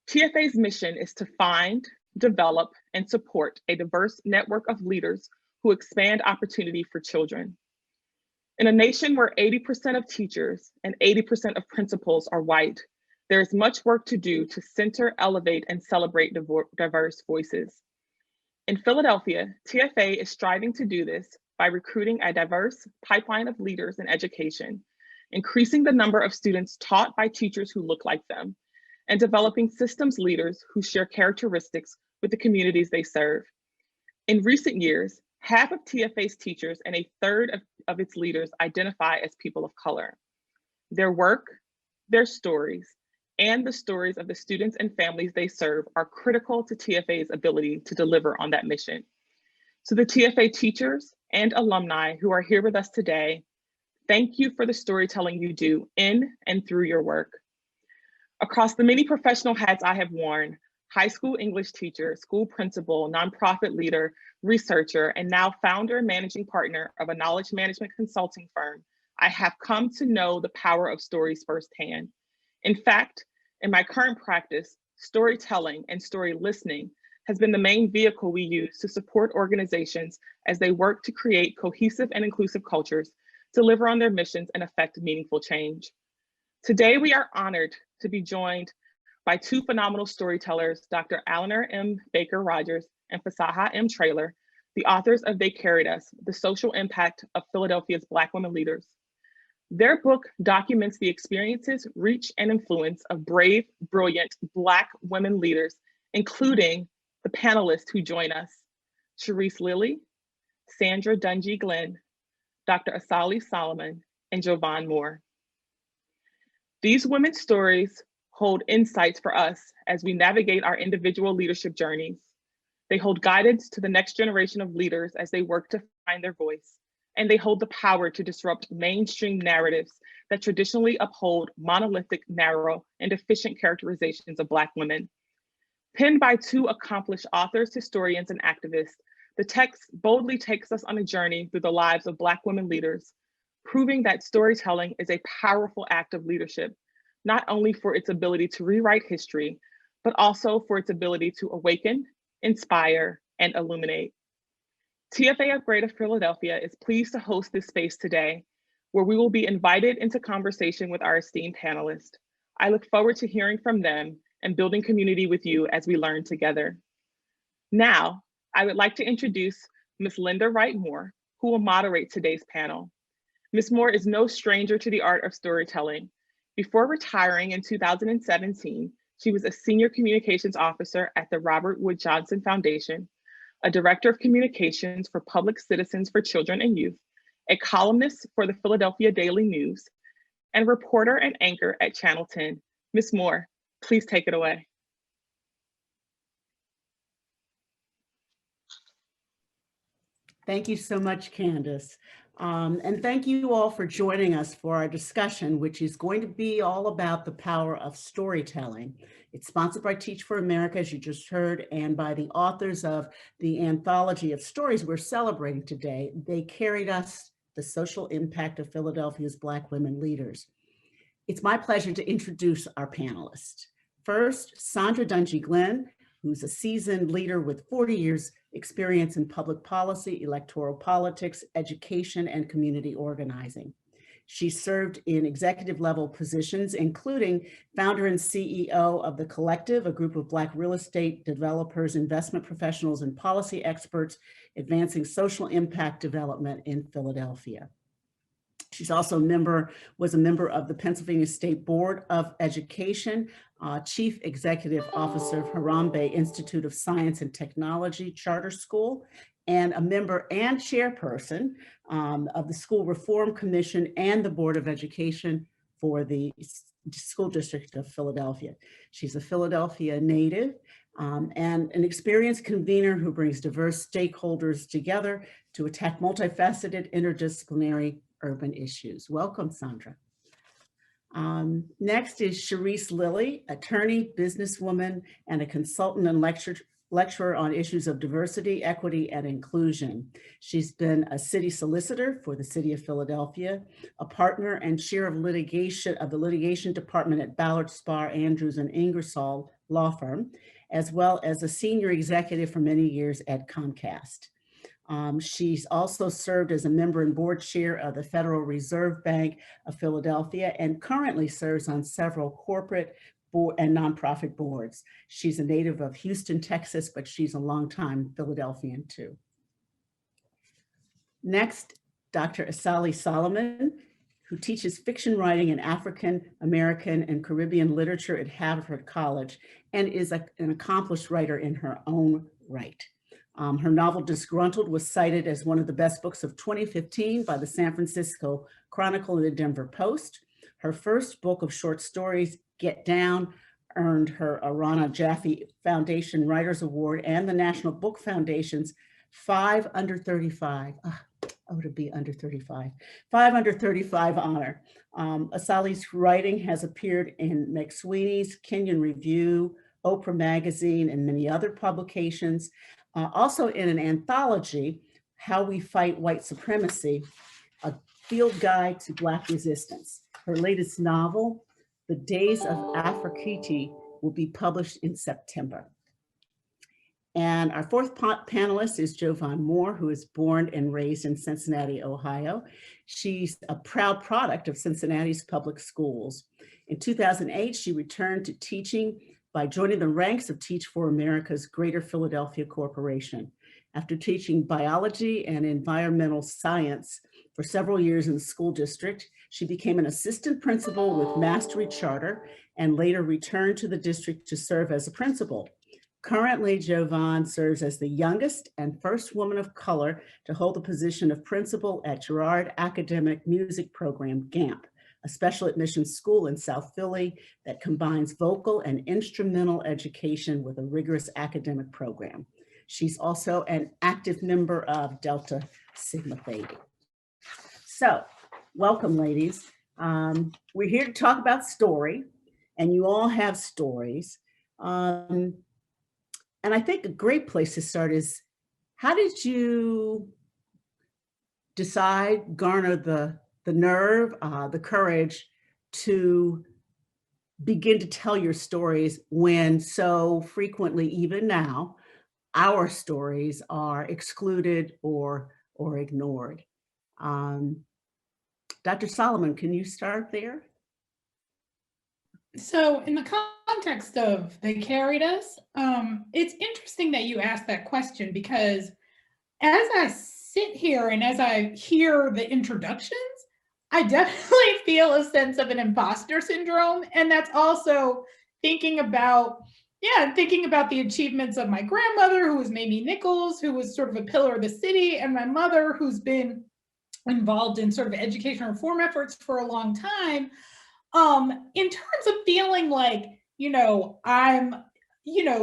TFA's mission is to find, develop, and support a diverse network of leaders who expand opportunity for children. In a nation where 80% of teachers and 80% of principals are white, there is much work to do to center, elevate, and celebrate diverse voices. In Philadelphia, TFA is striving to do this by recruiting a diverse pipeline of leaders in education, increasing the number of students taught by teachers who look like them, and developing systems leaders who share characteristics with the communities they serve. In recent years, half of TFA's teachers and a third of its leaders identify as people of color. Their work, their stories, and the stories of the students and families they serve are critical to TFA's ability to deliver on that mission. So the TFA teachers and alumni who are here with us today, thank you for the storytelling you do in and through your work. Across the many professional hats I have worn, high school English teacher, school principal, nonprofit leader, researcher, and now founder and managing partner of a knowledge management consulting firm, I have come to know the power of stories firsthand. In fact, in my current practice, storytelling and story listening has been the main vehicle we use to support organizations as they work to create cohesive and inclusive cultures, deliver on their missions, and affect meaningful change. Today, we are honored to be joined by two phenomenal storytellers, Dr. Eleanor M. Baker-Rogers and Fasaha M. Traylor, the authors of They Carried Us, The Social Impact of Philadelphia's Black Women Leaders. Their book documents the experiences, reach, and influence of brave, brilliant Black women leaders, including the panelists who join us, Charisse Lillie, Sandra Dungee Glenn, Dr. Asali Solomon, and Jovan Moore. These women's stories hold insights for us as we navigate our individual leadership journeys. They hold guidance to the next generation of leaders as they work to find their voice, and they hold the power to disrupt mainstream narratives that traditionally uphold monolithic, narrow, and efficient characterizations of Black women. Penned by two accomplished authors, historians, and activists, the text boldly takes us on a journey through the lives of Black women leaders, proving that storytelling is a powerful act of leadership, not only for its ability to rewrite history, but also for its ability to awaken, inspire, and illuminate. TFA of Greater Philadelphia is pleased to host this space today, where we will be invited into conversation with our esteemed panelists. I look forward to hearing from them and building community with you as we learn together. Now, I would like to introduce Ms. Linda Wright Moore, who will moderate today's panel. Ms. Moore is no stranger to the art of storytelling. Before retiring in 2017, she was a senior communications officer at the Robert Wood Johnson Foundation, a director of communications for Public Citizens for Children and Youth, a columnist for the Philadelphia Daily News, and a reporter and anchor at Channel 10. Ms. Moore, please take it away. Thank you so much, Candace. And thank you all for joining us for our discussion, which is going to be all about the power of storytelling. It's sponsored by Teach for America, as you just heard, and by the authors of the anthology of stories we're celebrating today. They Carried Us, The Social Impact of Philadelphia's Black Women Leaders. It's my pleasure to introduce our panelists. First, Sandra Dungee Glenn, who's a seasoned leader with 40 years experience in public policy, electoral politics, education, and community organizing. She served in executive level positions, including founder and CEO of The Collective, a group of Black real estate developers, investment professionals, and policy experts advancing social impact development in Philadelphia. She's also was a member of the Pennsylvania State Board of Education, Chief Executive Officer of Harambe Institute of Science and Technology Charter School, and a member and chairperson of the School Reform Commission and the Board of Education for the School District of Philadelphia. She's a Philadelphia native and an experienced convener who brings diverse stakeholders together to attack multifaceted, interdisciplinary urban issues. Welcome, Sandra. Next is Charisse Lillie, attorney, businesswoman, and a consultant and lecturer on issues of diversity, equity, and inclusion. She's been a city solicitor for the city of Philadelphia, a partner and chair of the litigation department at Ballard, Spahr, Andrews, and Ingersoll law firm, as well as a senior executive for many years at Comcast. She's also served as a member and board chair of the Federal Reserve Bank of Philadelphia and currently serves on several corporate board and nonprofit boards. She's a native of Houston, Texas, but she's a longtime Philadelphian too. Next, Dr. Asali Solomon, who teaches fiction writing in African American and Caribbean literature at Harvard College and is an accomplished writer in her own right. Her novel Disgruntled was cited as one of the best books of 2015 by the San Francisco Chronicle and the Denver Post. Her first book of short stories, Get Down, earned her a Rana Jaffe Foundation Writers Award and the National Book Foundation's 5 Under 35. To be under 35. 5 Under 35 honor. Asali's writing has appeared in McSweeney's, Kenyon Review, Oprah Magazine, and many other publications. Also in an anthology, How We Fight White Supremacy, a field guide to Black resistance. Her latest novel, The Days of Aphrodite, will be published in September. And our fourth panelist is Jovan Moore, who is born and raised in Cincinnati, Ohio. She's a proud product of Cincinnati's public schools. In 2008, she returned to teaching by joining the ranks of Teach for America's Greater Philadelphia Corporation. After teaching biology and environmental science for several years in the school district, she became an assistant principal with Mastery Charter and later returned to the district to serve as a principal. Currently, Jovan serves as the youngest and first woman of color to hold the position of principal at Girard Academic Music Program, GAMP, a special admissions school in South Philly that combines vocal and instrumental education with a rigorous academic program. She's also an active member of Delta Sigma Theta. So, welcome, ladies. We're here to talk about story, and you all have stories. And I think a great place to start is, how did you decide, garner the nerve, the courage to begin to tell your stories when so frequently, even now, our stories are excluded or ignored? Dr. Solomon, can you start there? So in the context of They Carried Us, it's interesting that you asked that question, because as I sit here and as I hear the introductions, I definitely feel a sense of an imposter syndrome. And that's also thinking about the achievements of my grandmother, who was Mamie Nichols, who was sort of a pillar of the city, and my mother, who's been involved in sort of education reform efforts for a long time. In terms of feeling like, I'm,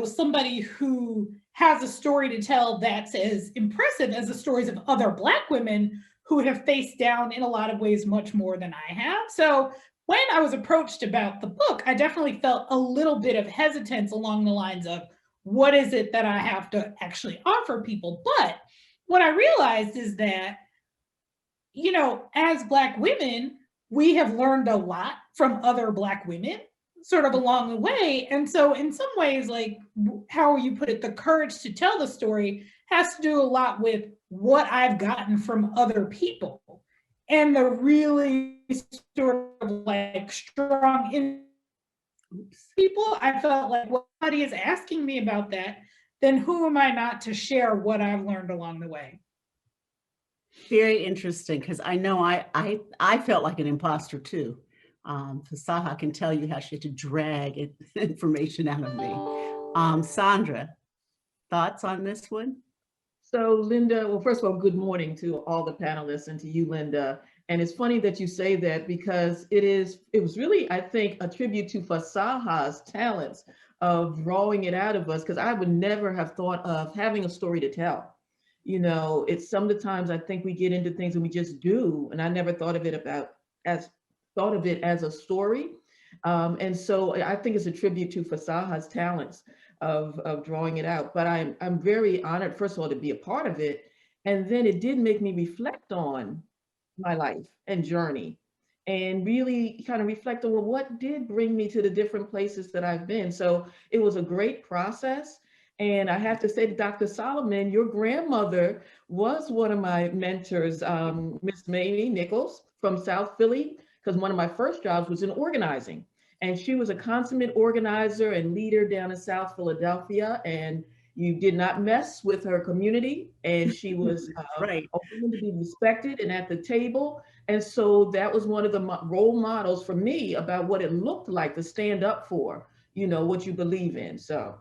somebody who has a story to tell that's as impressive as the stories of other Black women who have faced down in a lot of ways much more than I have. So when I was approached about the book, I definitely felt a little bit of hesitance along the lines of, what is it that I have to actually offer people? But what I realized is that, as Black women, we have learned a lot from other Black women sort of along the way. And so in some ways, like how you put it, the courage to tell the story has to do a lot with what I've gotten from other people. And the really sort of like strong people, I felt like, well, if somebody is asking me about that, then who am I not to share what I've learned along the way? Very interesting, because I know I felt like an imposter too. Fasaha can tell you how she had to drag information out of me. Sandra, thoughts on this one? So Linda, well, first of all, good morning to all the panelists and to you, Linda. And it's funny that you say that, because it was really, I think, a tribute to Fasaha's talents of drawing it out of us, because I would never have thought of having a story to tell. It's some of the times I think we get into things and we just do, and I never thought of it as a story. And so I think it's a tribute to Fasaha's talents of drawing it out. But I'm very honored, first of all, to be a part of it. And then it did make me reflect on my life and journey. and really kind of reflect on, well, what did bring me to the different places that I've been? So it was a great process. And I have to say to Dr. Solomon, your grandmother was one of my mentors, Miss Mamie Nichols from South Philly, because one of my first jobs was in organizing. And she was a consummate organizer and leader down in South Philadelphia. And you did not mess with her community. And she was Right. open to be respected and at the table. And so that was one of the role models for me about what it looked like to stand up for, you know, what you believe in. So.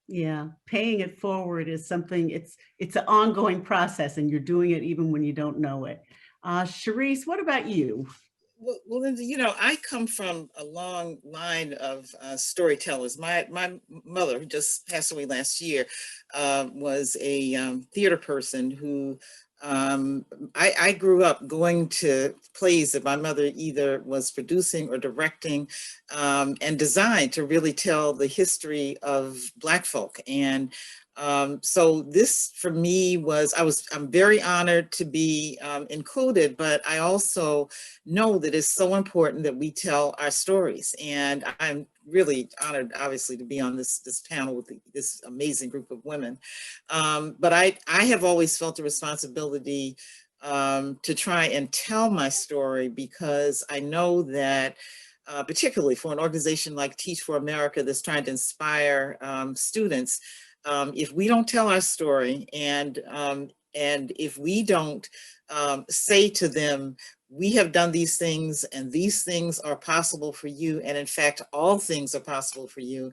Yeah, paying it forward is something, it's an ongoing process, and you're doing it even when you don't know it. Charisse, what about you? Well, Linda, you know, I come from a long line of storytellers. My mother, who just passed away last year, was a theater person who I grew up going to plays that my mother either was producing or directing, and designed to really tell the history of Black folk. And so this for me was, I'm very honored to be included, but I also know that it's so important that we tell our stories. And I'm really honored, obviously, to be on this panel with this amazing group of women. But I have always felt a responsibility to try and tell my story, because I know that particularly for an organization like Teach for America that's trying to inspire students, if we don't tell our story, and if we don't say to them, we have done these things and these things are possible for you, and in fact all things are possible for you,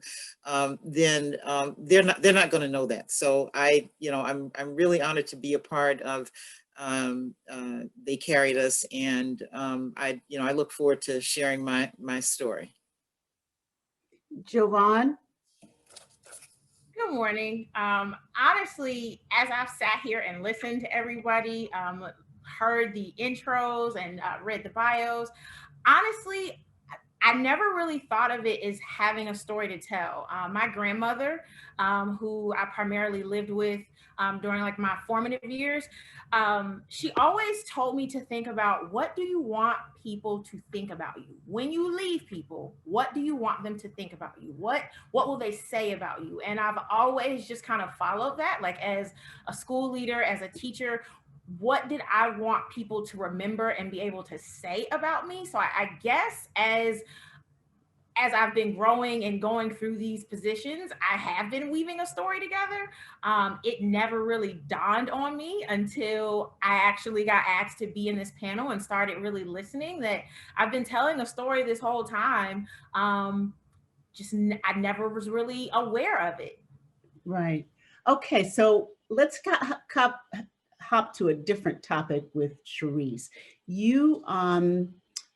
then they're not going to know that. So I'm really honored to be a part of They Carried Us, and I look forward to sharing my story. Jovan? Good morning. Honestly, as I've sat here and listened to everybody, heard the intros and read the bios, honestly, I never really thought of it as having a story to tell. My grandmother, who I primarily lived with during like my formative years, she always told me to think about, what do you want people to think about you? When you leave people, what do you want them to think about you? What will they say about you? And I've always just kind of followed that, like as a school leader, as a teacher, what did I want people to remember and be able to say about me? So I guess as I've been growing and going through these positions, I have been weaving a story together. It never really dawned on me until I actually got asked to be in this panel and started really listening, that I've been telling a story this whole time. I never was really aware of it. Right. Okay, so let's hop to a different topic with Charisse. You,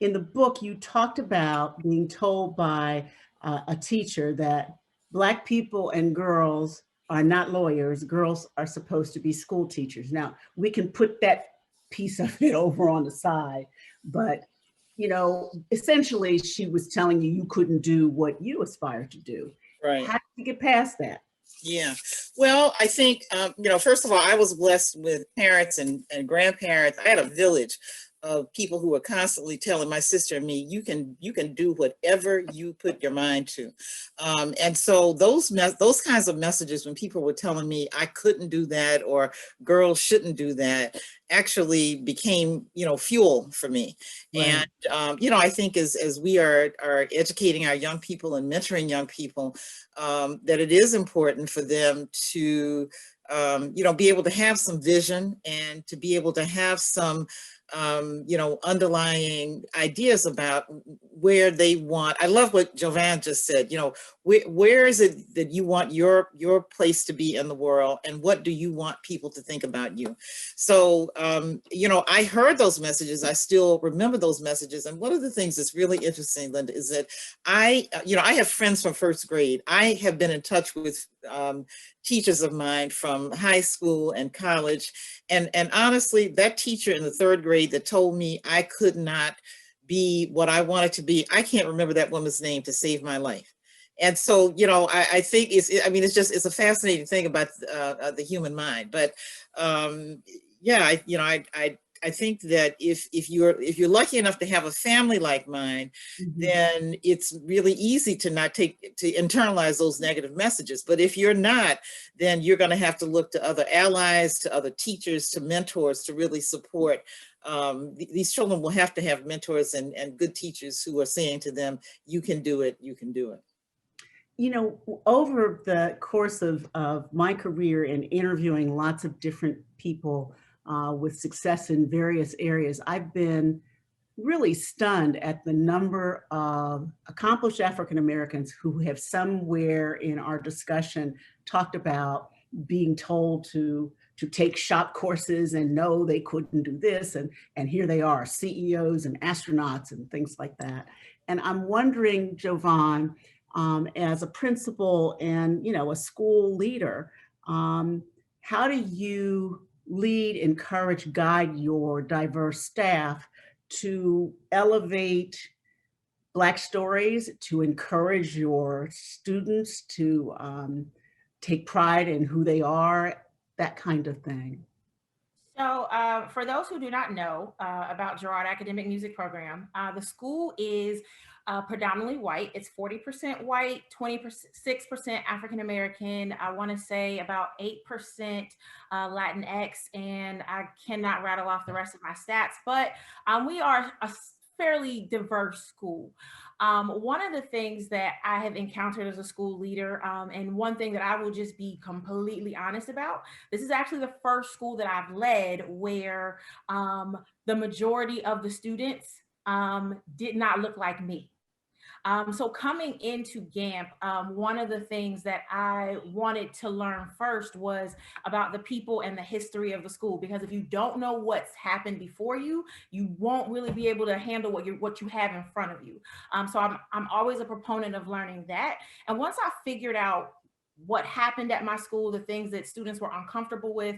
in the book, you talked about being told by a teacher that Black people and girls are not lawyers. Girls are supposed to be school teachers. Now, we can put that piece of it over on the side, but essentially she was telling you you couldn't do what you aspire to do. Right. How did you get past that? Yeah, well, I think, first of all, I was blessed with parents and grandparents. I had a village of people who were constantly telling my sister and me, you can do whatever you put your mind to. And so those kinds of messages, when people were telling me I couldn't do that or girls shouldn't do that, actually became, fuel for me. Right. And, I think as we are educating our young people and mentoring young people, that it is important for them to, be able to have some vision and to be able to have some, underlying ideas about where they want. I love what Jovan just said, where is it that you want your place to be in the world, and what do you want people to think about you? So, I heard those messages. I still remember those messages. And one of the things that's really interesting, Linda, is that I have friends from first grade. I have been in touch with teachers of mine from high school and college. And honestly, that teacher in the third grade that told me I could not be what I wanted to be, I can't remember that woman's name to save my life. And so, I think it's a fascinating thing about the human mind. But I I think that if you're lucky enough to have a family like mine, then it's really easy to internalize those negative messages. But if you're not, then you're going to have to look to other allies, to other teachers, to mentors to really support. These children will have to have mentors and good teachers who are saying to them, you can do it, you can do it. You know, over the course of my career in interviewing lots of different people with success in various areas, I've been really stunned at the number of accomplished African Americans who have somewhere in our discussion talked about being told to take shop courses and no, they couldn't do this. And here they are, CEOs and astronauts and things like that. And I'm wondering, Jovan, as a principal and, you know, a school leader, how do you lead, encourage, guide your diverse staff to elevate Black stories, to encourage your students to take pride in who they are, that kind of thing? So for those who do not know about Girard Academic Music Program, the school is predominantly white. It's 40% white, 26% African American. I want to say about 8% Latinx, and I cannot rattle off the rest of my stats, but we are a fairly diverse school. One of the things that I have encountered as a school leader, and one thing that I will just be completely honest about, this is actually the first school that I've led where the majority of the students did not look like me. So coming into GAMP, one of the things that I wanted to learn first was about the people and the history of the school, because if you don't know what's happened before you, you won't really be able to handle what you have in front of you. So I'm always a proponent of learning that. And once I figured out what happened at my school, the things that students were uncomfortable with,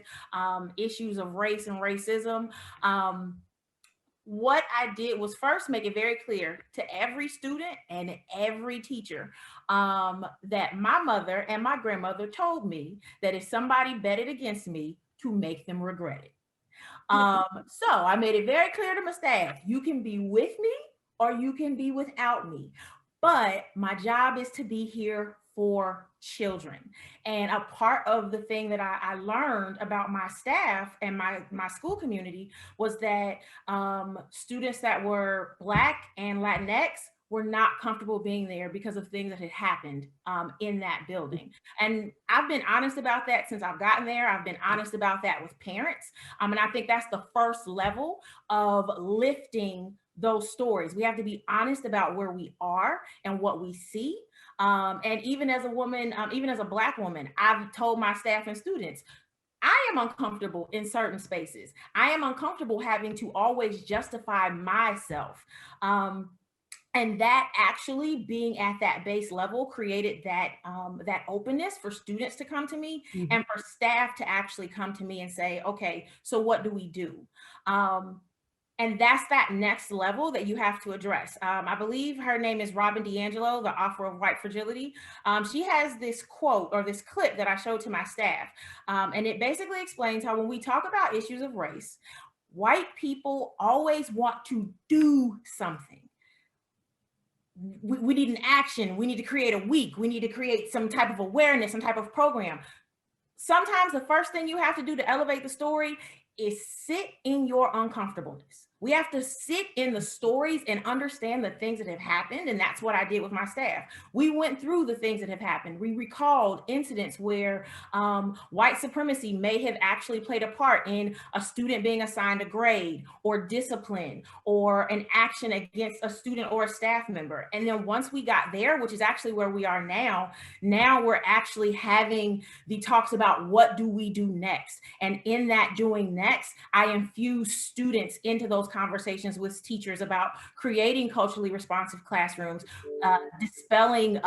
issues of race and racism, what I did was first make it very clear to every student and every teacher that my mother and my grandmother told me that if somebody betted against me, to make them regret it. So I made it very clear to my staff, you can be with me or you can be without me, but my job is to be here for children. And a part of the thing that I learned about my staff and my school community was that students that were Black and Latinx were not comfortable being there because of things that had happened in that building. And I've been honest about that since I've gotten there. I've been honest about that with parents. And I think that's the first level of lifting those stories. We have to be honest about where we are and what we see. And even as a woman, even as a Black woman, I've told my staff and students, I am uncomfortable in certain spaces. I am uncomfortable having to always justify myself. And that actually being at that base level created that that openness for students to come to me and for staff to actually come to me and say, okay, so what do we do? And that's that next level that you have to address. I believe her name is Robin DiAngelo, the author of White Fragility. She has this quote or this clip that I showed to my staff. And it basically explains how when we talk about issues of race, white people always want to do something. We need an action. We need to create a week. We need to create some type of awareness, some type of program. Sometimes the first thing you have to do to elevate the story is sit in your uncomfortableness. We have to sit in the stories and understand the things that have happened. And that's what I did with my staff. We went through the things that have happened. We recalled incidents where white supremacy may have actually played a part in a student being assigned a grade or discipline or an action against a student or a staff member. And then once we got there, which is actually where we are now we're actually having the talks about what do we do next. And in that doing next, I infuse students into those conversations with teachers about creating culturally responsive classrooms, dispelling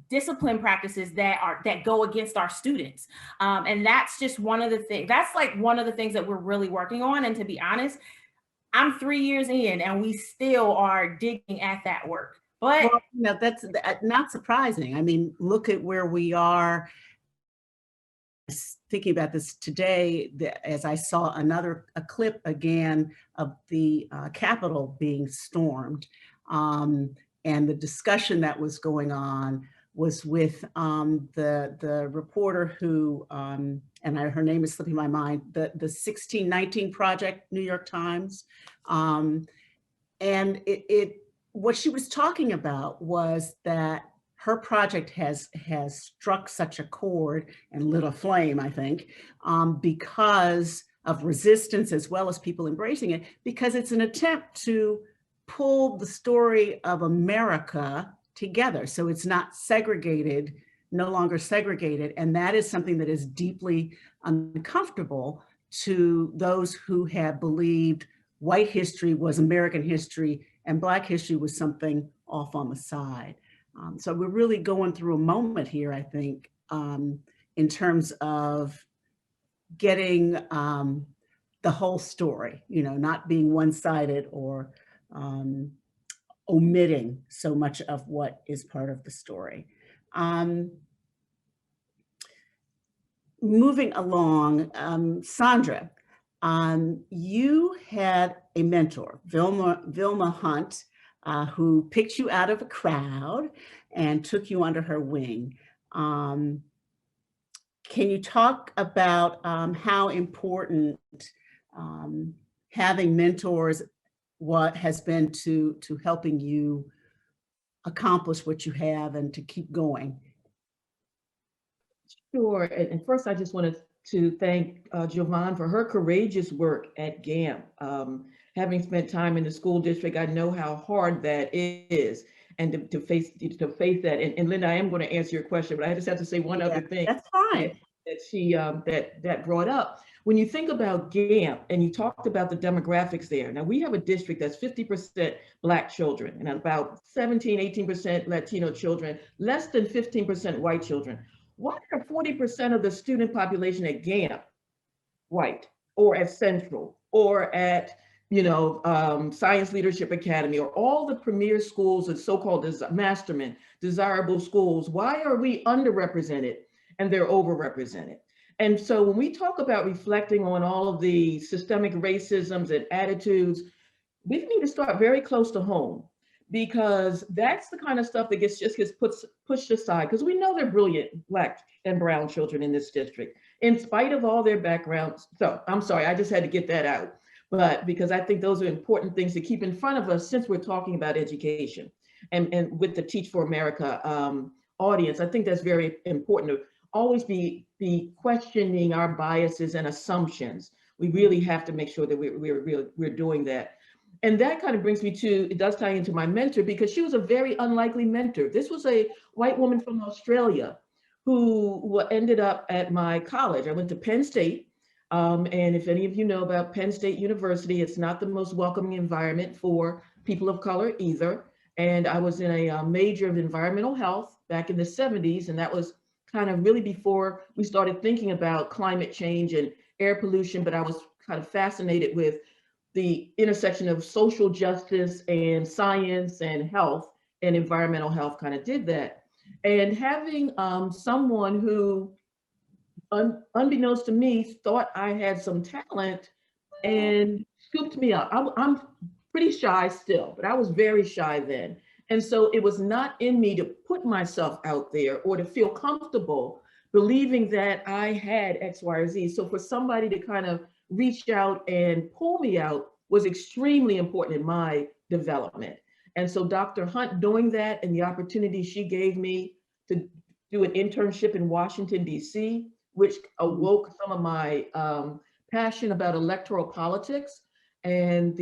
discipline practices that go against our students. And that's just one of the things, that's like one of the things that we're really working on. And to be honest, I'm 3 years in and we still are digging at that work. But well, no, that's not surprising. I mean, look at where we are thinking about this today, as I saw a clip again of the Capitol being stormed, and the discussion that was going on was with the reporter who, her name is slipping my mind, the 1619 Project, New York Times. And what she was talking about was that her project has struck such a chord and lit a flame, I think, because of resistance as well as people embracing it, because it's an attempt to pull the story of America together. So it's not segregated, no longer segregated. And that is something that is deeply uncomfortable to those who have believed white history was American history and Black history was something off on the side. So we're really going through a moment here, I think, in terms of getting the whole story, not being one-sided or omitting so much of what is part of the story. Moving along, Sandra, you had a mentor, Vilma Hunt, who picked you out of a crowd and took you under her wing. Can you talk about how important having mentors has been to helping you accomplish what you have and to keep going? Sure. And first, I just wanted to thank Jovan for her courageous work at GAMP. Having spent time in the school district, I know how hard that is, and to face that. And Linda, I am going to answer your question, but I just have to say one other thing. That's fine. That she that brought up. When you think about GAMP and you talked about the demographics there, now we have a district that's 50% Black children and about 17, 18% Latino children, less than 15% white children. Why are 40% of the student population at GAMP white, or at Central, or at Science Leadership Academy, or all the premier schools and so-called Masterman, desirable schools? Why are we underrepresented and they're overrepresented? And so when we talk about reflecting on all of the systemic racisms and attitudes, we need to start very close to home, because that's the kind of stuff that gets pushed aside, because we know they're brilliant Black and brown children in this district, in spite of all their backgrounds. So I'm sorry, I just had to get that out. But because I think those are important things to keep in front of us since we're talking about education and with the Teach for America audience, I think that's very important to always be questioning our biases and assumptions. We really have to make sure that we're doing that. And that kind of brings me to, it does tie into my mentor, because she was a very unlikely mentor. This was a white woman from Australia who ended up at my college. I went to Penn State. And if any of you know about Penn State University, it's not the most welcoming environment for people of color either. And I was in a major of environmental health back in the 70s. And that was kind of really before we started thinking about climate change and air pollution. But I was kind of fascinated with the intersection of social justice and science and health, and environmental health kind of did that. And having someone who, unbeknownst to me, thought I had some talent and scooped me up. I'm pretty shy still, but I was very shy then. And so it was not in me to put myself out there or to feel comfortable believing that I had X, Y, or Z. So for somebody to kind of reach out and pull me out was extremely important in my development. And so Dr. Hunt doing that, and the opportunity she gave me to do an internship in Washington, DC, which awoke some of my passion about electoral politics and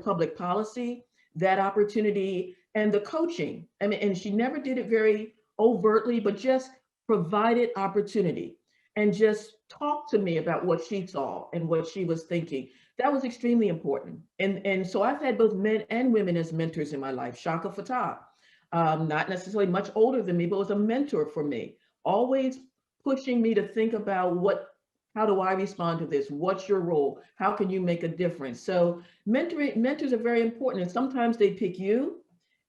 public policy, that opportunity and the coaching. I mean, and she never did it very overtly, but just provided opportunity and just talked to me about what she saw and what she was thinking. That was extremely important. And so I've had both men and women as mentors in my life. Shaka Fatah, not necessarily much older than me, but was a mentor for me, always pushing me to think about how do I respond to this? What's your role? How can you make a difference? So mentors are very important, and sometimes they pick you,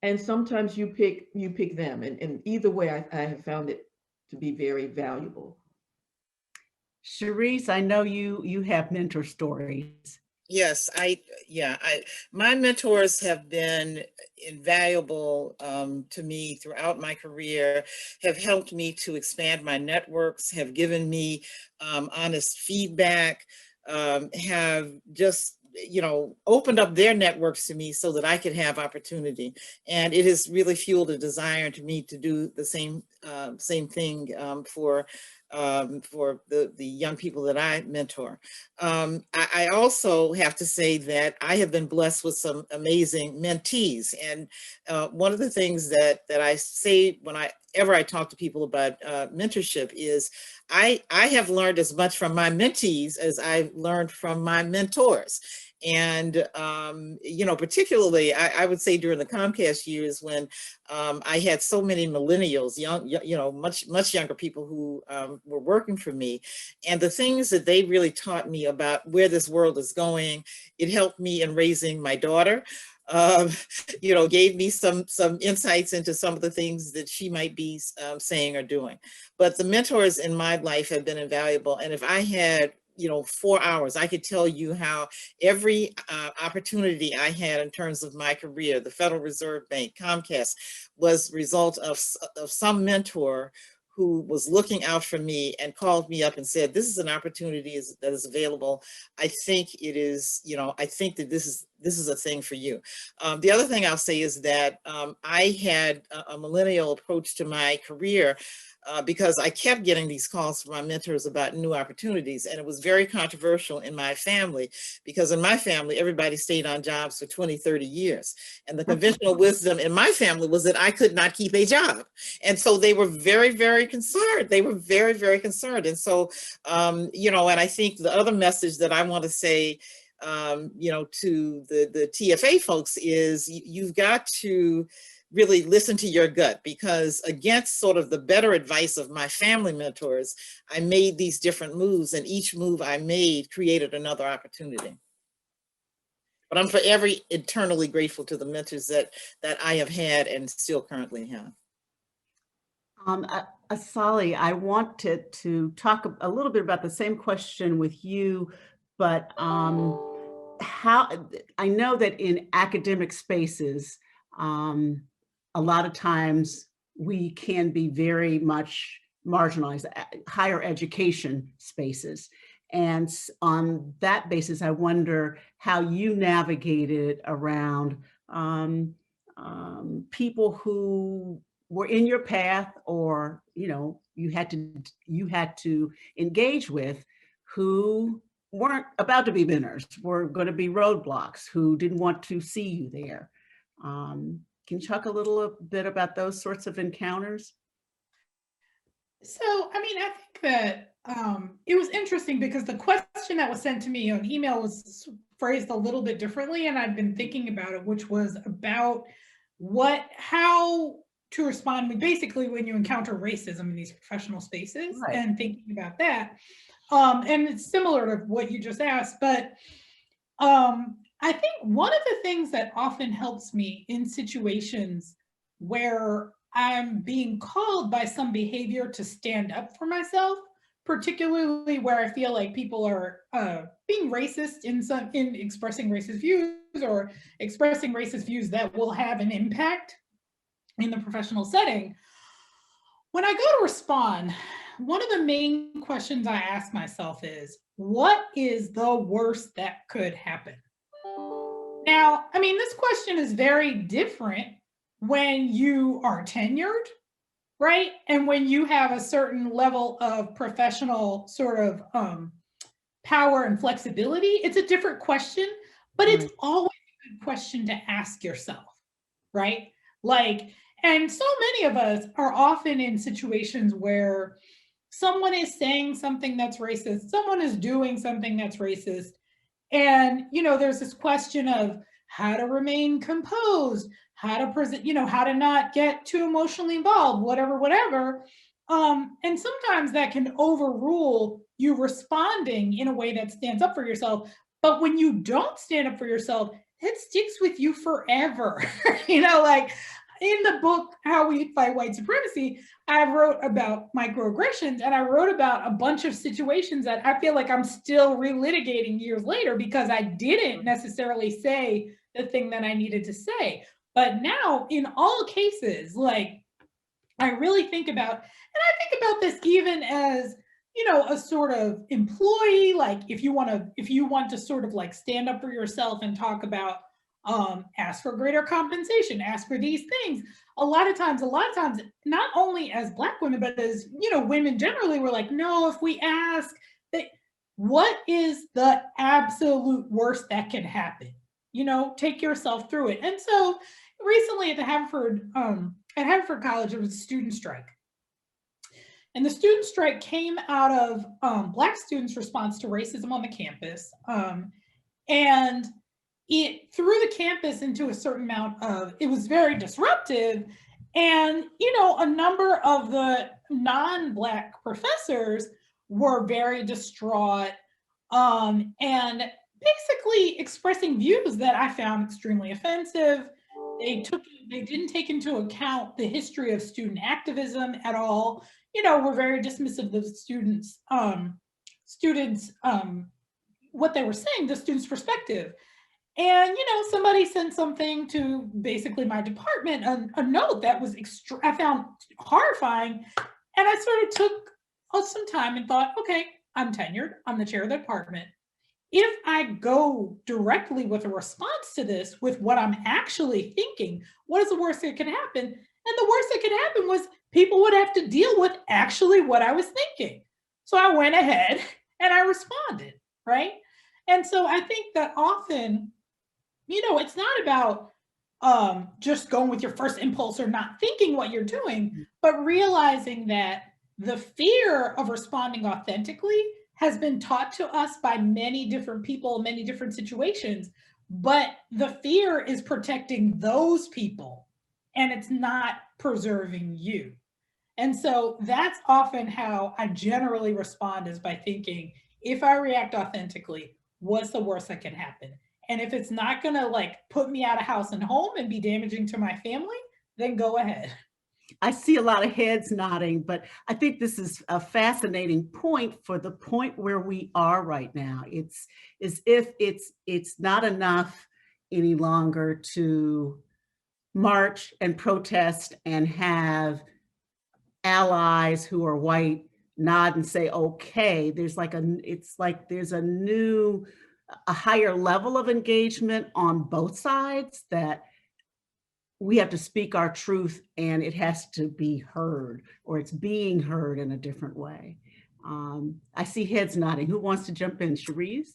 and sometimes you pick them. And either way, I have found it to be very valuable. Charisse, I know you have mentor stories. Yes, my mentors have been invaluable to me throughout my career, have helped me to expand my networks, have given me honest feedback, have just, opened up their networks to me so that I could have opportunity. And it has really fueled a desire to me to do the same thing for the young people that I mentor. I also have to say that I have been blessed with some amazing mentees. And one of the things that I say whenever I talk to people about mentorship is I have learned as much from my mentees as I've learned from my mentors. And, particularly, I would say during the Comcast years when I had so many millennials, much younger people who were working for me. And the things that they really taught me about where this world is going, it helped me in raising my daughter. Gave me some insights into some of the things that she might be saying or doing. But the mentors in my life have been invaluable. And if I had 4 hours, I could tell you how every opportunity I had in terms of my career, the Federal Reserve Bank, Comcast, was a result of some mentor who was looking out for me and called me up and said, this is an opportunity that is available. I think it is, I think that this is a thing for you. The other thing I'll say is that I had a millennial approach to my career because I kept getting these calls from my mentors about new opportunities. And it was very controversial in my family, because in my family, everybody stayed on jobs for 20, 30 years. And the conventional wisdom in my family was that I could not keep a job. And so they were very, very concerned. They were very, very concerned. And so, and I think the other message that I want to say, to the TFA folks is you've got to really listen to your gut, because against sort of the better advice of my family mentors, I made these different moves, and each move I made created another opportunity. But I'm forever eternally grateful to the mentors that I have had and still currently have. Asali, I want to talk a little bit about the same question with you, but how I know that in academic spaces, a lot of times we can be very much marginalized, higher education spaces. And on that basis, I wonder how you navigated around people who were in your path, or you had to engage with, who weren't about to be winners, were going to be roadblocks, who didn't want to see you there. Can you talk a little bit about those sorts of encounters? So, I think that it was interesting because the question that was sent to me on email was phrased a little bit differently, and I've been thinking about it, which was about how to respond basically when you encounter racism in these professional spaces, right, and thinking about that. And it's similar to what you just asked, but I think one of the things that often helps me in situations where I'm being called by some behavior to stand up for myself, particularly where I feel like people are being racist in expressing racist views, or expressing racist views that will have an impact in the professional setting. When I go to respond, one of the main questions I ask myself is, what is the worst that could happen? Now, this question is very different when you are tenured, right? And when you have a certain level of professional sort of power and flexibility. It's a different question, but it's always a good question to ask yourself, right? And so many of us are often in situations where someone is saying something that's racist, someone is doing something that's racist. And, there's this question of how to remain composed, how to present, how to not get too emotionally involved, whatever. And sometimes that can overrule you responding in a way that stands up for yourself. But when you don't stand up for yourself, it sticks with you forever. in the book, How We Fight White Supremacy, I wrote about microaggressions, and I wrote about a bunch of situations that I feel like I'm still relitigating years later because I didn't necessarily say the thing that I needed to say. But now in all cases, like I really think about, and I think about this even as, you know, a sort of employee, like if you want to sort of like stand up for yourself and talk about, ask for greater compensation, ask for these things. A lot of times, not only as Black women, but as, you know, women generally, we're like, no, if we ask, that, what is the absolute worst that can happen? You know, take yourself through it. And so recently at Haverford College, there was a student strike. And the student strike came out of Black students' response to racism on the campus. And it threw the campus into a certain amount of, it was very disruptive. And, you know, a number of the non-Black professors were very distraught and basically expressing views that I found extremely offensive. They didn't take into account the history of student activism at all. You know, were very dismissive of students, what they were saying, the students' perspective. And, you know, somebody sent something to basically my department, a note that was I found horrifying. And I sort of took some time and thought, okay, I'm tenured, I'm the chair of the department. If I go directly with a response to this, with what I'm actually thinking, what is the worst that could happen? And the worst that could happen was people would have to deal with actually what I was thinking. So I went ahead and I responded, right? And so I think that often, you know, it's not about just going with your first impulse or not thinking what you're doing, but realizing that the fear of responding authentically has been taught to us by many different people, many different situations, but the fear is protecting those people and it's not preserving you. And so that's often how I generally respond, is by thinking, if I react authentically, what's the worst that can happen? And if it's not gonna like put me out of house and home and be damaging to my family, then go ahead. I see a lot of heads nodding, but I think this is a fascinating point for the point where we are right now. It's as if it's not enough any longer to march and protest and have allies who are white nod and say, okay. There's like there's a higher level of engagement on both sides, that we have to speak our truth and it has to be heard, or it's being heard in a different way. I see heads nodding. Who wants to jump in? Charisse?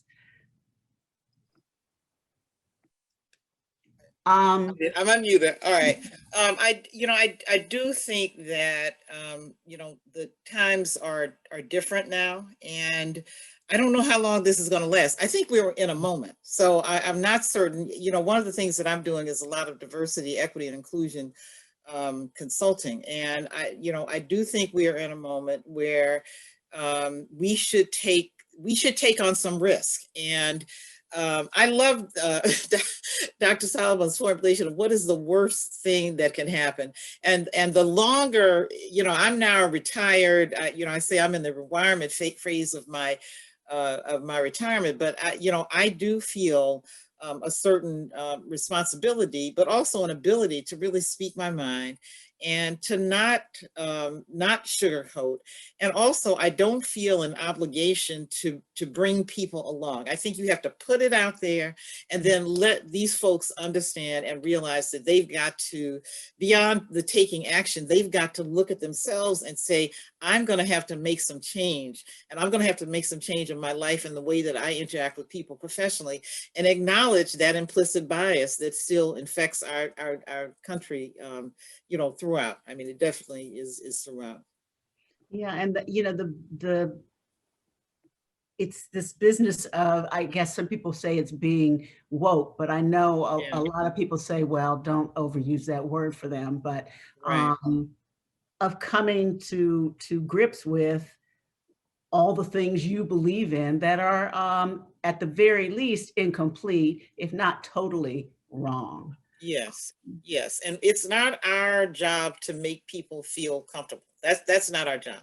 I'm unmuted. All right. I do think that, the times are different now, and I don't know how long this is going to last. I think we're in a moment. So I'm not certain. One of the things that I'm doing is a lot of diversity, equity, and inclusion consulting. And I do think we are in a moment where we should take on some risk. And I love Dr. Solomon's formulation of what is the worst thing that can happen. And the longer, I'm now retired, I say I'm in the retirement phase of my retirement, but I do feel a certain responsibility, but also an ability to really speak my mind and to not sugarcoat. And also, I don't feel an obligation to bring people along. I think you have to put it out there and then let these folks understand and realize that they've got to, beyond the taking action, they've got to look at themselves and say, I'm going to have to make some change, and I'm going to have to make some change in my life and the way that I interact with people professionally, and acknowledge that implicit bias that still infects our country, throughout. I mean, it definitely is throughout. Yeah, and it's this business of, I guess some people say it's being woke, but I know a lot of people say, well, don't overuse that word for them, but right. Of coming to grips with all the things you believe in that are at the very least incomplete, if not totally wrong. Yes, yes. And it's not our job to make people feel comfortable. That's not our job.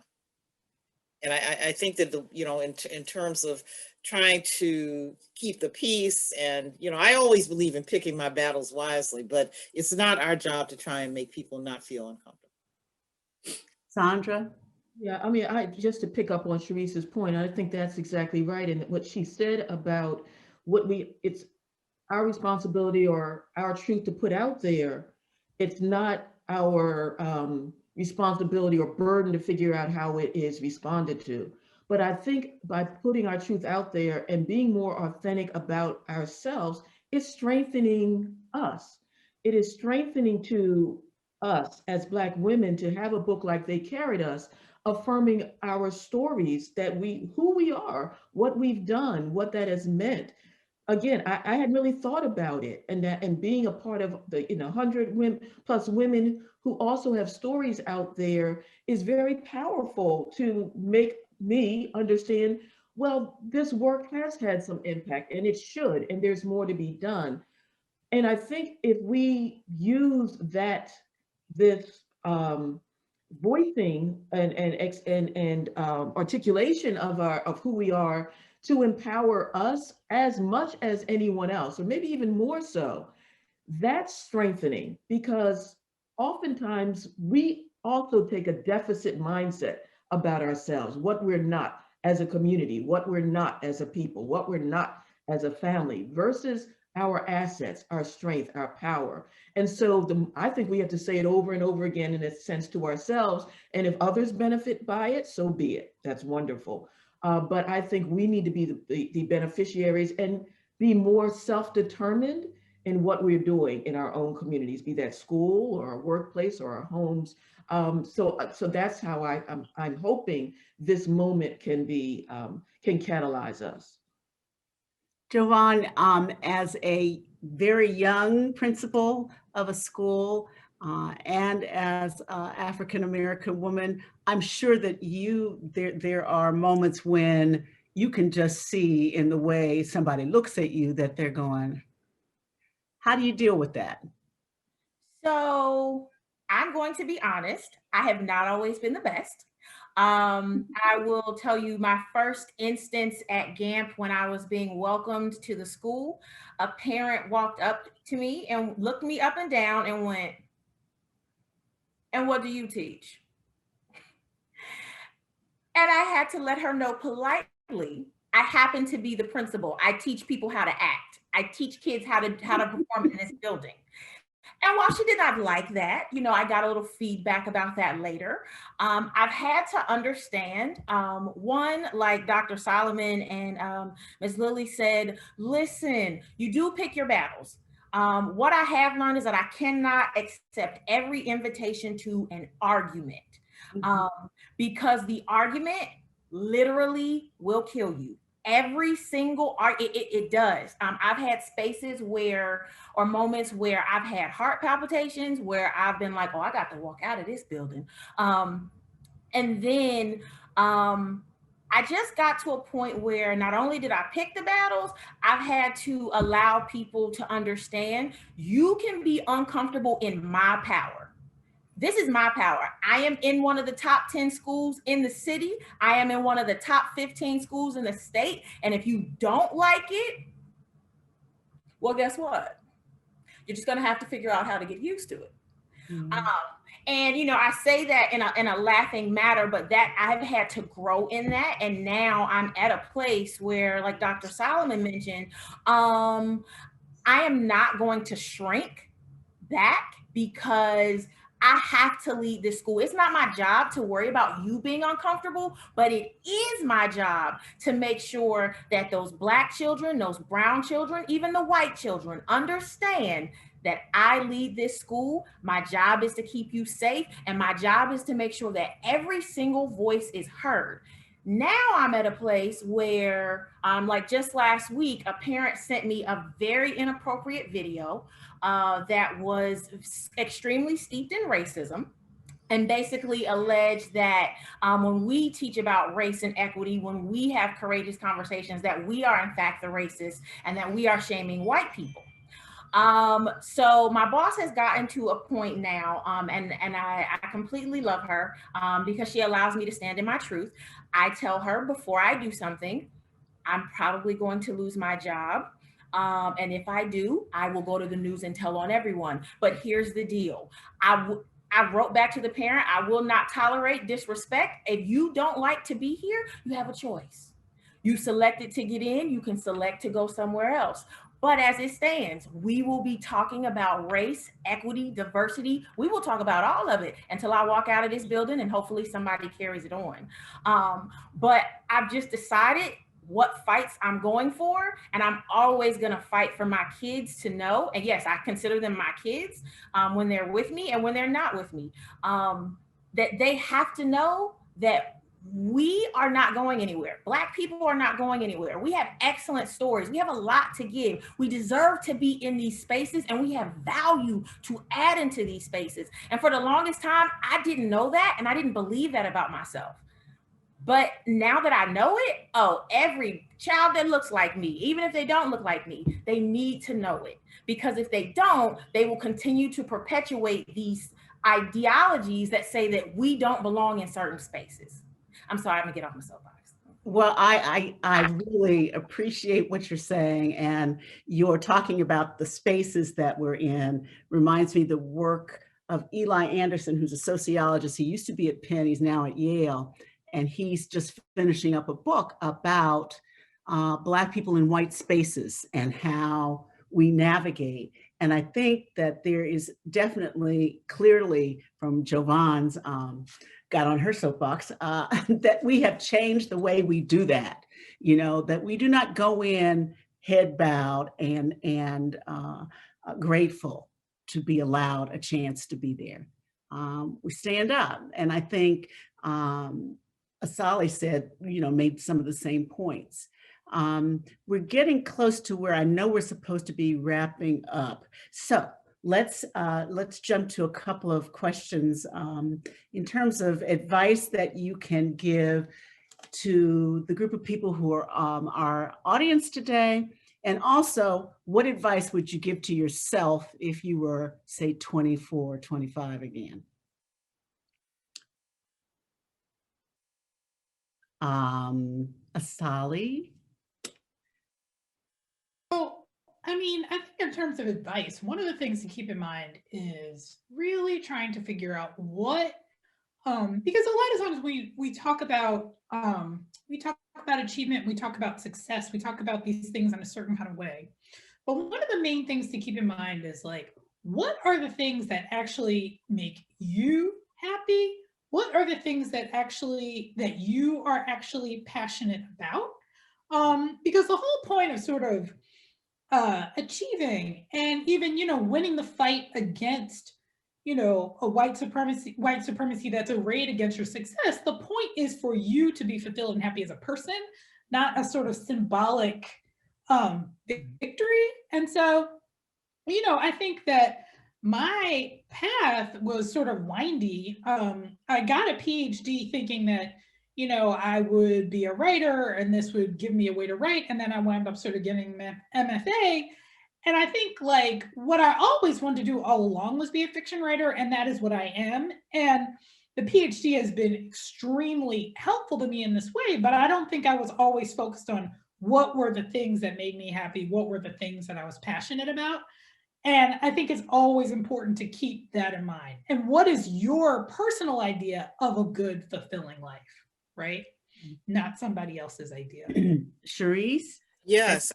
And I think that in terms of trying to keep the peace, and I always believe in picking my battles wisely, but it's not our job to try and make people not feel uncomfortable. Sandra? Yeah, I mean, just to pick up on Charisse's point, I think that's exactly right. And what she said about it's our responsibility or our truth to put out there. It's not our responsibility or burden to figure out how it is responded to. But I think by putting our truth out there and being more authentic about ourselves, it's strengthening us. It is strengthening to us as Black women to have a book like They Carried Us, affirming our stories, that who we are, what we've done, what that has meant. Again, I hadn't really thought about it, and being a part of the 100 women plus women who also have stories out there is very powerful to make me understand, well, this work has had some impact and it should, and there's more to be done. And I think if we use this voicing and articulation of who we are to empower us as much as anyone else, or maybe even more so, that's strengthening, because oftentimes we also take a deficit mindset about ourselves, what we're not as a community, what we're not as a people, what we're not as a family, versus our assets, our strength, our power. And so I think we have to say it over and over again in a sense to ourselves. And if others benefit by it, so be it. That's wonderful. But I think we need to be the beneficiaries and be more self-determined in what we're doing in our own communities, be that school or our workplace or our homes. So that's how I'm hoping this moment can catalyze us. Jovan, as a very young principal of a school and as an African-American woman, I'm sure that there are moments when you can just see in the way somebody looks at you that they're going, how do you deal with that? So I'm going to be honest, I have not always been the best. I will tell you my first instance at GAMP when I was being welcomed to the school. A parent walked up to me and looked me up and down and went, "And what do you teach?" And I had to let her know politely, I happen to be the principal. I teach people how to act. I teach kids how to perform in this building. And while she did not like that, I got a little feedback about that later. I've had to understand, one, like Dr. Solomon and Ms. Lillie said, listen, you do pick your battles. What I have learned is that I cannot accept every invitation to an argument, because the argument literally will kill you. Every single it does. I've had spaces or moments where I've had heart palpitations, where I've been like, oh, I got to walk out of this building. And then I just got to a point where not only did I pick the battles, I've had to allow people to understand you can be uncomfortable in my power. This is my power. I am in one of the top 10 schools in the city. I am in one of the top 15 schools in the state. And if you don't like it, well, guess what? You're just going to have to figure out how to get used to it. And, I say that in a laughing matter, but that I've had to grow in that. And now I'm at a place where, like Dr. Solomon mentioned, I am not going to shrink back because I have to lead this school. It's not my job to worry about you being uncomfortable, but it is my job to make sure that those Black children, those brown children, even the white children understand that I lead this school. My job is to keep you safe, and my job is to make sure that every single voice is heard. Now I'm at a place where, like just last week, a parent sent me a very inappropriate video that was extremely steeped in racism, and basically alleged that when we teach about race and equity, when we have courageous conversations, that we are in fact the racists and that we are shaming white people. So my boss has gotten to a point now, and I completely love her because she allows me to stand in my truth. I tell her before I do something, I'm probably going to lose my job. And if I do, I will go to the news and tell on everyone. But here's the deal. I wrote back to the parent, I will not tolerate disrespect. If you don't like to be here, you have a choice. You selected to get in, you can select to go somewhere else. But as it stands, we will be talking about race, equity, diversity. We will talk about all of it until I walk out of this building, and hopefully somebody carries it on. But I've just decided what fights I'm going for, and I'm always going to fight for my kids to know. And yes, I consider them my kids when they're with me and when they're not with me, that they have to know that we are not going anywhere. Black people are not going anywhere. We have excellent stories. We have a lot to give. We deserve to be in these spaces, and we have value to add into these spaces. And for the longest time, I didn't know that, and I didn't believe that about myself. But now that I know it, oh, every child that looks like me, even if they don't look like me, they need to know it. Because if they don't, they will continue to perpetuate these ideologies that say that we don't belong in certain spaces. I'm sorry, I'm gonna get off my soapbox. Well, I really appreciate what you're saying, and you're talking about the spaces that we're in. Reminds me the work of Eli Anderson, who's a sociologist. He used to be at Penn, he's now at Yale, and he's just finishing up a book about Black people in white spaces and how we navigate. And I think that there is definitely, clearly from Jovan's, got on her soapbox, that we have changed the way we do that, you know, that we do not go in head bowed and grateful to be allowed a chance to be there. We stand up. And I think Asali said, you know, made some of the same points. We're getting close to where I know we're supposed to be wrapping up. So let's jump to a couple of questions in terms of advice that you can give to the group of people who are our audience today. And also, what advice would you give to yourself if you were, say, 24, 25 again? Asali? Well, I mean, I think in terms of advice, one of the things to keep in mind is really trying to figure out what, because a lot of times we talk about achievement, we talk about success, we talk about these things in a certain kind of way. But one of the main things to keep in mind is like, what are the things that actually make you happy? What are the things that you are actually passionate about? Because the whole point of sort of achieving and even, you know, winning the fight against, you know, a white supremacy that's arrayed against your success, the point is for you to be fulfilled and happy as a person, not a sort of symbolic victory. And so, you know, I think that my path was sort of windy. I got a PhD thinking that, you know, I would be a writer and this would give me a way to write. And then I wound up sort of getting MFA. And I think like what I always wanted to do all along was be a fiction writer, and that is what I am. And the PhD has been extremely helpful to me in this way, but I don't think I was always focused on what were the things that made me happy, what were the things that I was passionate about. And I think it's always important to keep that in mind. And what is your personal idea of a good, fulfilling life, right? Not somebody else's idea. Charisse? Yes,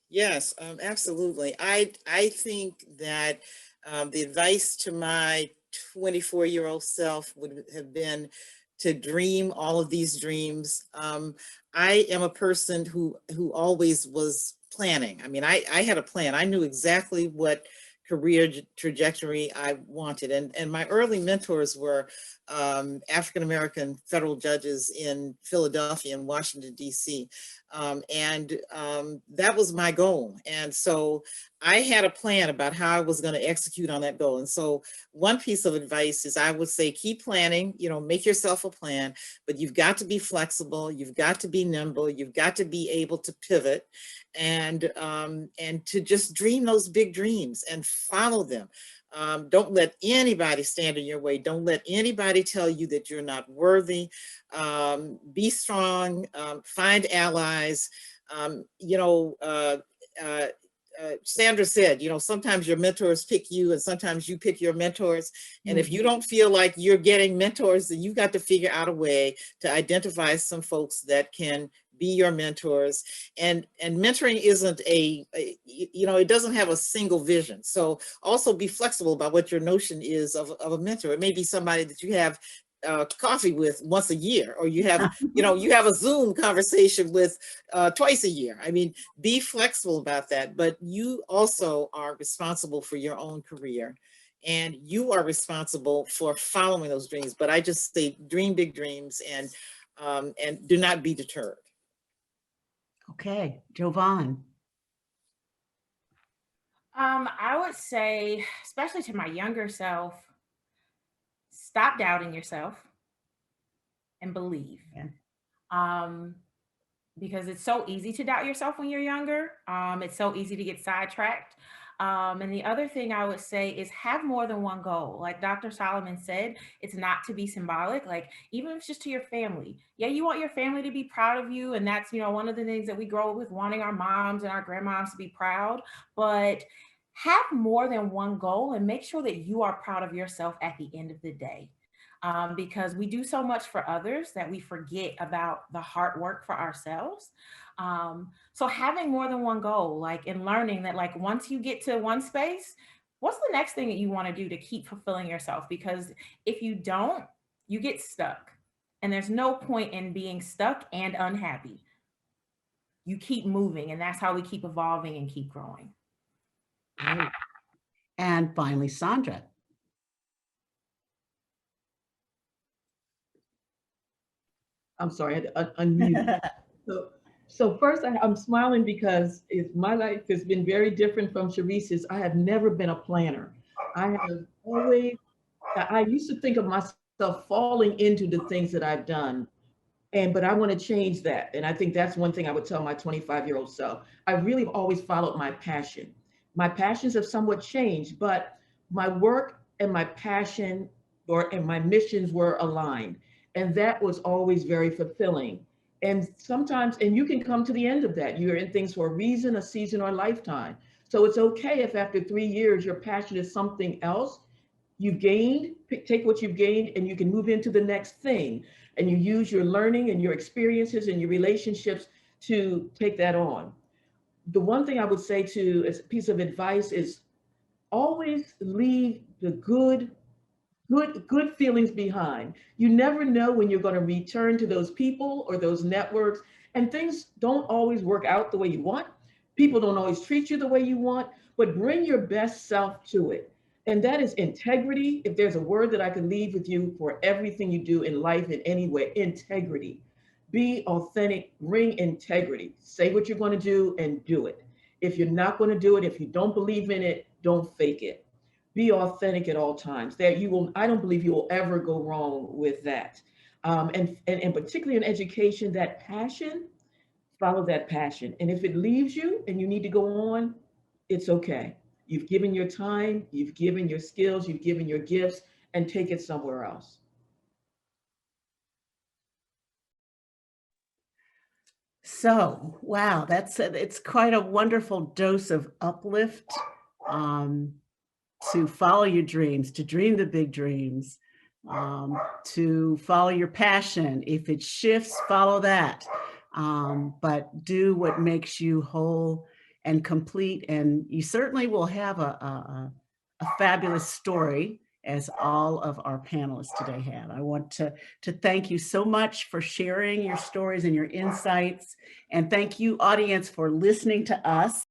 yes, absolutely. I think that the advice to my 24-year-old self would have been to dream all of these dreams. I am a person who always was planning. I mean, I had a plan. I knew exactly what career trajectory I wanted. And my early mentors were African-American federal judges in Philadelphia and Washington, D.C. That was my goal. And so I had a plan about how I was going to execute on that goal. And so one piece of advice is I would say, keep planning, make yourself a plan, but you've got to be flexible. You've got to be nimble. You've got to be able to pivot and to just dream those big dreams and follow them. Don't let anybody stand in your way. Don't let anybody tell you that you're not worthy. Be strong, find allies. Sandra said, sometimes your mentors pick you and sometimes you pick your mentors. And if you don't feel like you're getting mentors, then you've got to figure out a way to identify some folks that can be your mentors. And mentoring isn't it doesn't have a single vision. So also be flexible about what your notion is of a mentor. It may be somebody that you have coffee with once a year, or you have, you have a Zoom conversation with twice a year. I mean, be flexible about that, but you also are responsible for your own career and you are responsible for following those dreams. But I just say dream big dreams and do not be deterred. Okay, Jovan. I would say, especially to my younger self, stop doubting yourself and believe. Yeah. Because it's so easy to doubt yourself when you're younger. It's so easy to get sidetracked. And the other thing I would say is have more than one goal. Like Dr. Solomon said, it's not to be symbolic. Like even if it's just to your family. Yeah, you want your family to be proud of you. And that's, one of the things that we grow up with, wanting our moms and our grandmoms to be proud. But have more than one goal and make sure that you are proud of yourself at the end of the day. Because we do so much for others that we forget about the hard work for ourselves. So having more than one goal, and learning that once you get to one space, what's the next thing that you want to do to keep fulfilling yourself? Because if you don't, you get stuck. And there's no point in being stuck and unhappy. You keep moving, and that's how we keep evolving and keep growing. Great. And finally, Sandra. I'm sorry, I had to unmute. So first, I'm smiling because my life has been very different from Charisse's. I have never been a planner. I used to think of myself falling into the things that I've done, but I want to change that. And I think that's one thing I would tell my 25-year-old self. I really have always followed my passion. My passions have somewhat changed, but my work and my passion and my missions were aligned. And that was always very fulfilling. And sometimes, and you can come to the end of that. You're in things for a reason, a season, or a lifetime. So it's okay if after 3 years, your passion is something else. You've gained, take what you've gained, and you can move into the next thing. And you use your learning and your experiences and your relationships to take that on. The one thing I would say as a piece of advice is always leave the good feelings behind. You never know when you're going to return to those people or those networks, and things don't always work out the way you want. People don't always treat you the way you want, but bring your best self to it. And that is integrity. If there's a word that I could leave with you for everything you do in life in any way, integrity. Be authentic, bring integrity. Say what you're going to do and do it. If you're not going to do it, if you don't believe in it, don't fake it. Be authentic at all times. I don't believe you will ever go wrong with that. And particularly in education, that passion, follow that passion. And if it leaves you and you need to go on, it's okay. You've given your time, you've given your skills, you've given your gifts, and take it somewhere else. So, wow, it's quite a wonderful dose of uplift. To follow your dreams, to dream the big dreams, to follow your passion. If it shifts, follow that. But do what makes you whole and complete. And you certainly will have a fabulous story, as all of our panelists today have. I want to thank you so much for sharing your stories and your insights. And thank you, audience, for listening to us.